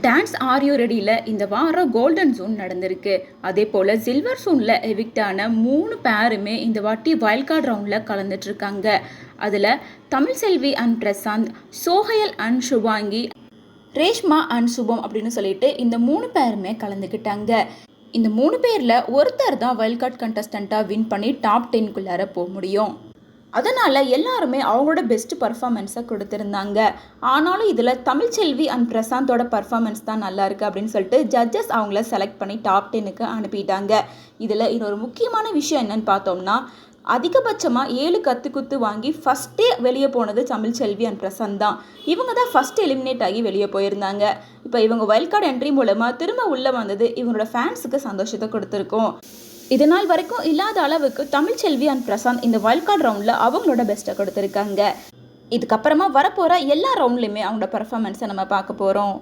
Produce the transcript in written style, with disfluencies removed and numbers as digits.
Dance R ரெடியில் இந்த வாரம் golden zone நடந்திருக்கு. அதே போல் சில்வர் ஜோனில் எவிக்டான 3 பேருமே இந்த வாட்டி வைல்ட் கார்டு ரவுண்டில் கலந்துட்டுருக்காங்க. அதில் Tamilselvi and Prashanth, Sohail and Shubhangi, Reshma and Shubham அப்படின்னு சொல்லிட்டு இந்த 3 பேருமே கலந்துக்கிட்டாங்க. இந்த 3 பேரில் ஒருத்தர் தான் வைல்ட் கார்டு கண்டஸ்டண்ட்டாக வின் பண்ணி டாப் 10க்குள்ளார போக முடியும். அதனால் எல்லாருமே அவங்களோட பெஸ்ட் பர்ஃபார்மன்ஸை கொடுத்துருந்தாங்க. ஆனாலும் இதில் தமிழ்செல்வி அண்ட் பிரசாந்தோட பர்ஃபார்மன்ஸ் தான் நல்லா இருக்குது அப்படின்னு சொல்லிட்டு ஜட்ஜஸ் அவங்கள செலக்ட் பண்ணி டாப் 10க்கு அனுப்பிட்டாங்க. இதில் இன்னொரு முக்கியமான விஷயம் என்னன்னு பார்த்தோம்னா, அதிகபட்சமாக 7 கத்துக்குத்து வாங்கி ஃபஸ்ட்டே வெளியே போனது தமிழ்செல்வி அண்ட் பிரசாந்த் தான். இவங்க தான் ஃபஸ்ட் எலிமினேட் ஆகி வெளியே போயிருந்தாங்க. இப்போ இவங்க வைல்ட் கார்டு என்ட்ரி மூலமாக திரும்ப உள்ளே வந்தது இவங்களோட ஃபேன்ஸுக்கு சந்தோஷத்தை கொடுத்துருக்கோம். இதனால் வரைக்கும் இல்லாத அளவுக்கு தமிழ்செல்வி அண்ட் பிரசாந்த் இந்த வைல்ட் கார்டு ரவுண்டில் அவங்களோட பெஸ்ட்டை கொடுத்துருக்காங்க. இதுக்கப்புறமா வரப்போகிற எல்லா ரவுண்ட்லையுமே அவங்களோட பர்ஃபார்மன்ஸை நம்ம பார்க்க போகிறோம்.